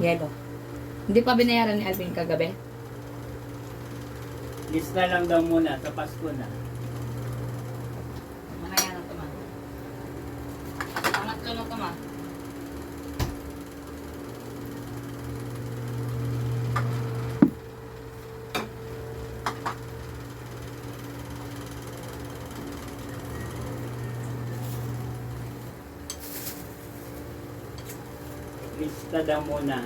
yelo. Hindi pa binayaran ni Alvin kagabi? Lista lang daw muna sa Pasko na. Mamaya na ito, ma. Pangatlo na ito, ma. Lista daw muna.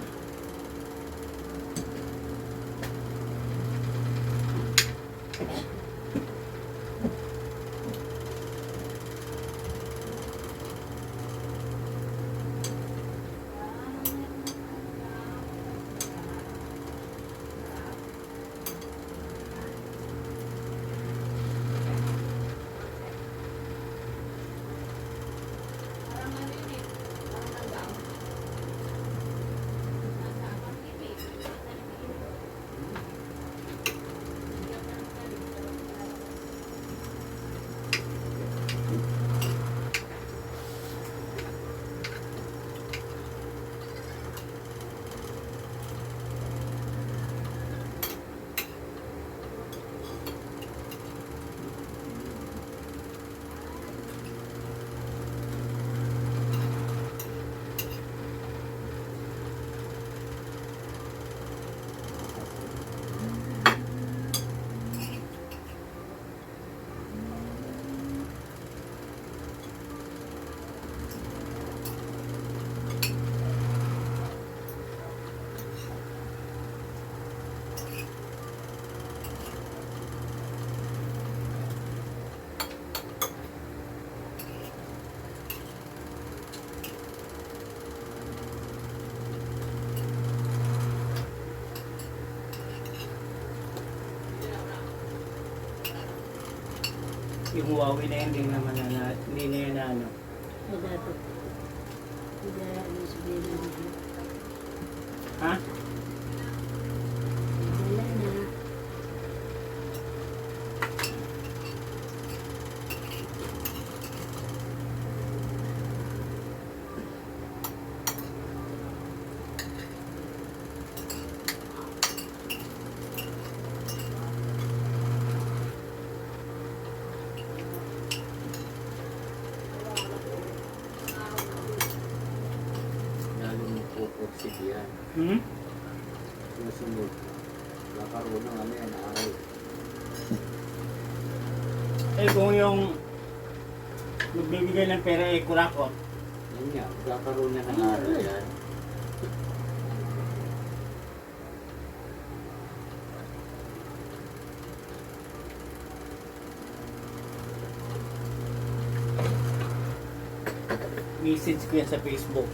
Yung Huawei na yun, hindi naman na, hindi na yun na ano. Ay, dapat. Hindi na ano sabihin ng video. Ha? Wala na. Lalo mo pupursige yan. Hmm? Susunod. Nakaroon ng ano yan, aral. Eh kung yung magbibigay ng pera eh kurakot. Yan nga, nagkakaroon na ng aral yan. Message ko yan sa Facebook.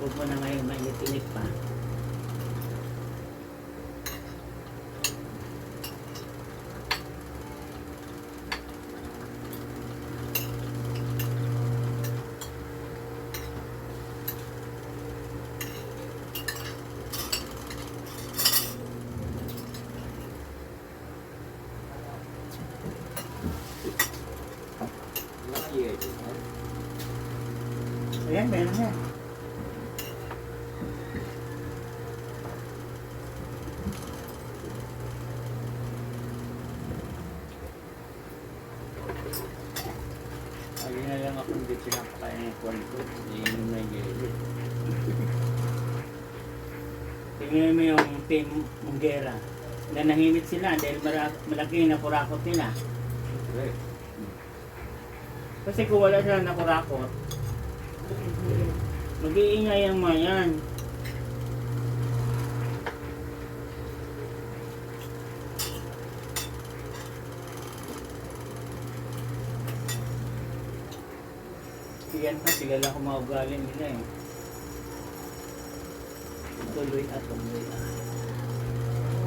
Huwag mo na ngayon mainit-init pa. Laki eh. Ayan, meron yan. Ayun na lang ako hindi pinapakain ng corn ko. Iinom na yung yelo. Tingnan mo yung team Munggera. Nanahimik sila dahil malaki na kurakot nila. Correct. Kasi kung wala sila nakurakot, mag-iingay ang mga yan. Yan pa, sila lang kung maugali nila eh. Tuloy at tuloy.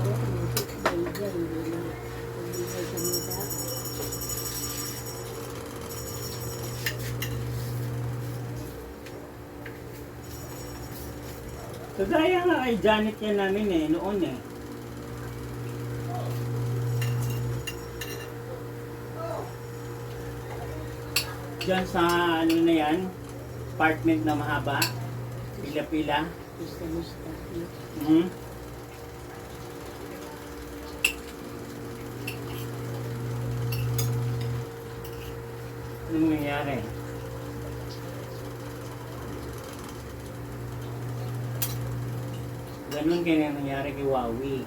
Oo, music ba dyan? Hindi na. Hindi na sa mita. Kagaya nga kay Janet yan namin eh, noon eh. Diyan sa ano na yan, apartment na mahaba. Pila-pila. Lista-lista. Hmm? Anong nangyari? Ganun kaya nangyari kay Wawi.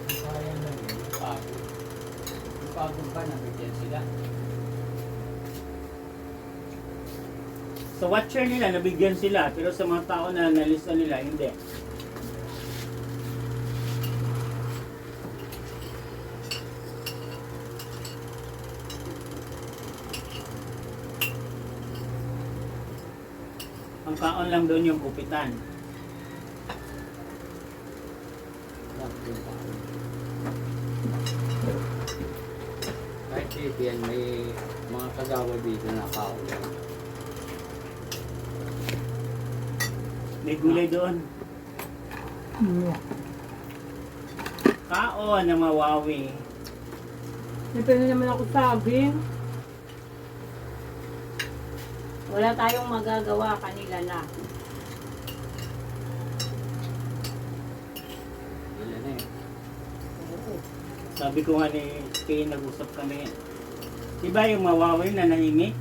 Sayang lang yun. Pagod. Pagod ba nabigyan sila? Sa watcher nila, nabigyan sila. Pero sa mga tao na nalista nila, hindi. Ang kaon lang doon yung kupitan. Kahit dito yan, may mga kagawa dito na kaulan. May gulay doon. Kaon na mawawi. Depende naman ako sabi. Wala tayong magagawa, kanila na. Ilan na eh. Sabi ko nga ni Kay, nag-usap kami. Diba yung mawawi na nahimik?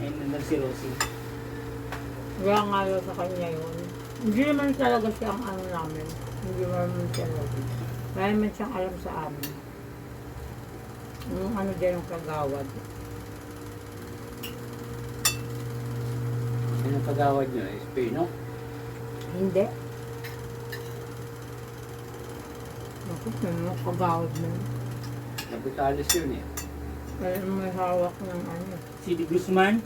Ayun nandun si Rosie. Wala nga yun sa kanya yun. Hindi naman talaga siya ang ano namin. Hindi naman siya lagi. Wala naman siyang alam sa amin. Yung ano din yung kagawad. Sino kagawad nyo? Espino? Hindi. Bakit naman kagawad mo? Nabitalis yun eh. Kaya may hawak ng ano. Si Di Guzman.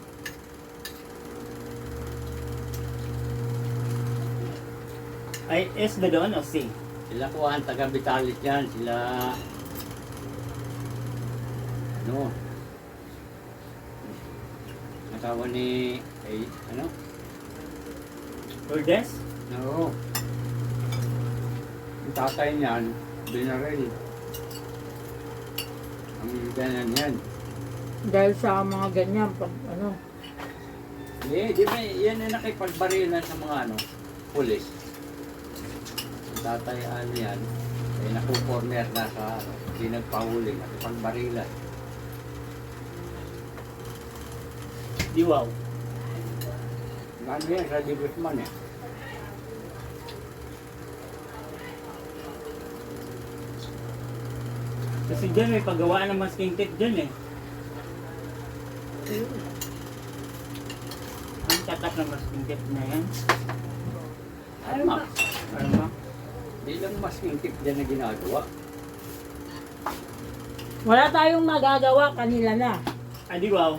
Ay, S ba doon o C? Sila kuhaan, taga-Bitalis yan. Sila... Ano? Asawa ni... Ay, ano? Lourdes? Oo. Yung tatay niyan, binaril. Ang ganyan yan. Dahil sa mga ganyan, pag ano. Di ba yan na nakipagbarilan sa mga ano, pulis. Yung tatay ano yan, ay naku-corner na sa ano, di nagpahuli, nakipagbarilan. Diwaw. Ano yan, sa Guzman eh. Kasi dyan may paggawaan ng masking tape dyan eh. Ang tatak ng masking tape na yan. Arma. Arma. Di lang mas tip dyan na ginagawa. Wala tayong magagawa, kanila na. Ay, diwaw.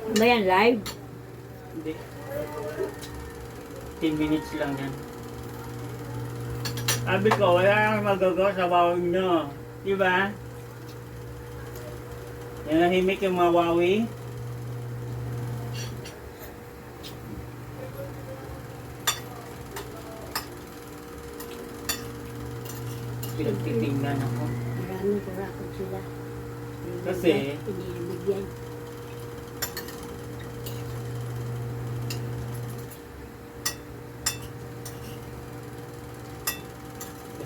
Ano ba yan, live? Hindi. 10 minutes lang yan. Sabi ko, wala kang magagawa sa wawing nyo. Diba? Yan nahimik yung mga wawi. Pinagtitingnan ako. Maraming kurakot sila. Kasi, Pinibigyan.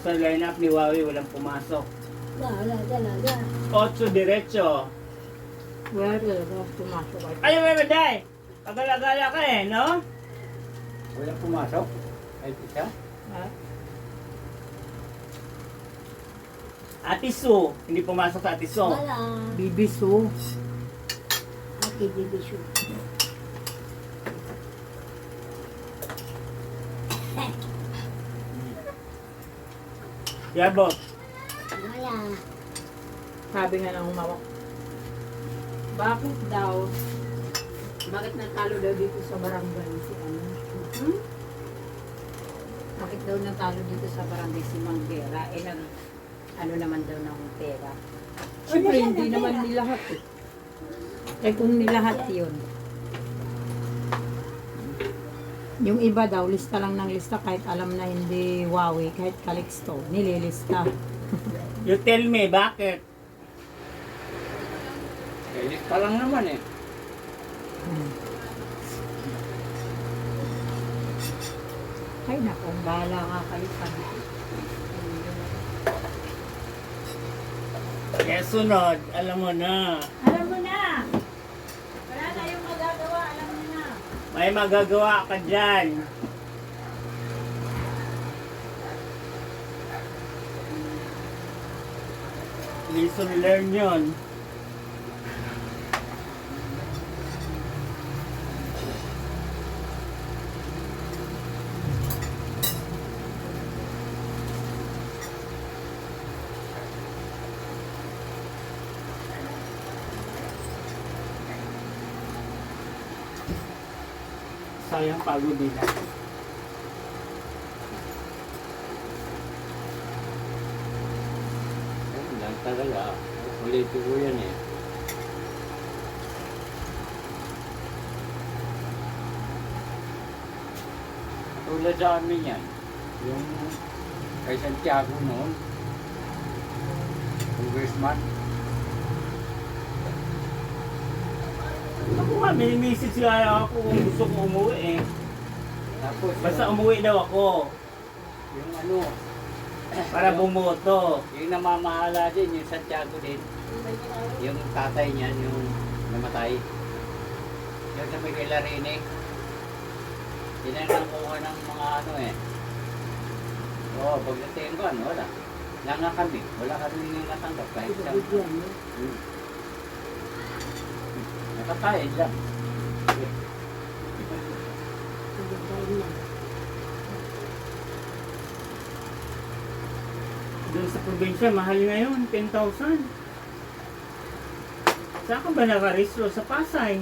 sa line-up ni Wawi, walang pumasok. Wala talaga. 8 diretso. Wala talaga pumasok. Ay, may day! Pagala-gala ka eh, no? Wala pumasok. Ay, isa. Ha? Ate Sue, hindi pumasok sa Ate Sue. Wala. Bibiso. Ate Bibiso. Yabot. Wala. Sabi nga ng umawak. Bakit daw? Bakit natalo daw dito sa barangay si ano? Hmm? Bakit daw natalo dito sa barangay si Manggera? Eh nag, ano naman daw ng pera? Siyempre hindi naman nilahat eh. Eh kung nilahat yun. Yung iba daw, lista lang ng lista kahit alam na hindi Huawei, kahit Calixto, nililista. You tell me, bakit? Kailis pa lang naman eh. Ay nako, bahala nga kayo sa Kaya sunod, alam mo na. Alam mo na! Wala tayong magagawa, alam mo na. May magagawa ka dyan. Lesson learn yun. Sayang pagod nila. Ayun lang talaga. Ulitin ko yan eh. Tulad sa amin yan. Yung kay Santiago noon. Congressman. Ako nga, may message nga ako kung gusto ko umuwi eh. Tapos Basta umuwi daw ako yung ano, para bumoto. yung namamahala din, yung Santiago din. Yung tatay niyan, yung namatay. Yung sa Miguel Larine. Tinanangkuha ng mga ano eh. Oo, pagdating ko ano, wala. Langa kami. Wala kami natanggap kahit sa... Nakakain lang. Doon sa probinsya, mahal ngayon, 10,000. Saan ka ba nakaristro? Sa Pasay.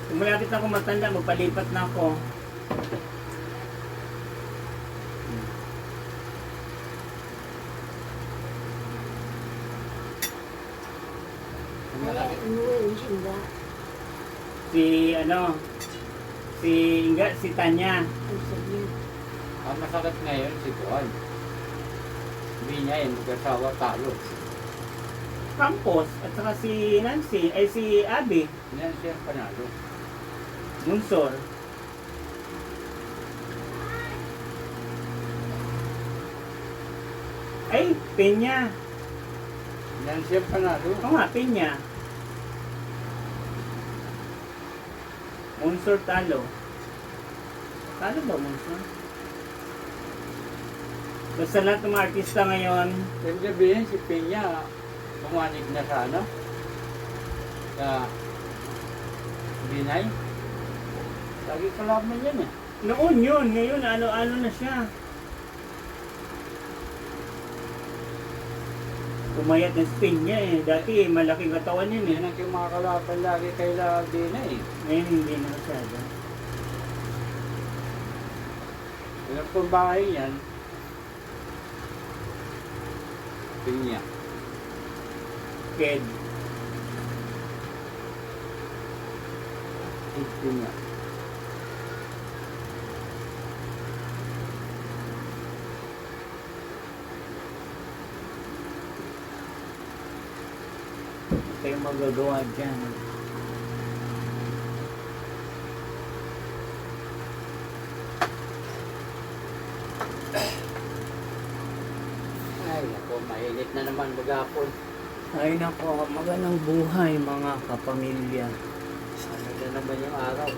Kung malapit ako matanda, magpalipat na ako. Si ano, si Inga, si Tanya. Ang masakit ngayon si Juan. Hindi niya yung mag-asawa talo. Campos, at saka si Nancy, ay si Abby, Yan siya panalo. Munsor. Ay, Peña. Yan siya panalo. Oo nga, Peña. Munsor talo. Talo ba Munsor? Basta lahat ng mga artista ngayon, Ibig sabihin si Peña pumanig na sa ano? Sa Binay. Lagi kalaban yan eh. noon yun, ngayon ano-ano na siya. Umayat ng spin niya eh. Dati malaking katawan yun eh. Yan ang yung mga kalaban lagi kay Binay. Ngayon hindi na masyado. Yung pambahay yan, Peña. Ked. Peña. Kayong magagawa dyan. Ay, ako, mainit na naman maghapon. Ay nako, magandang buhay mga kapamilya. Ano na naman yung araw.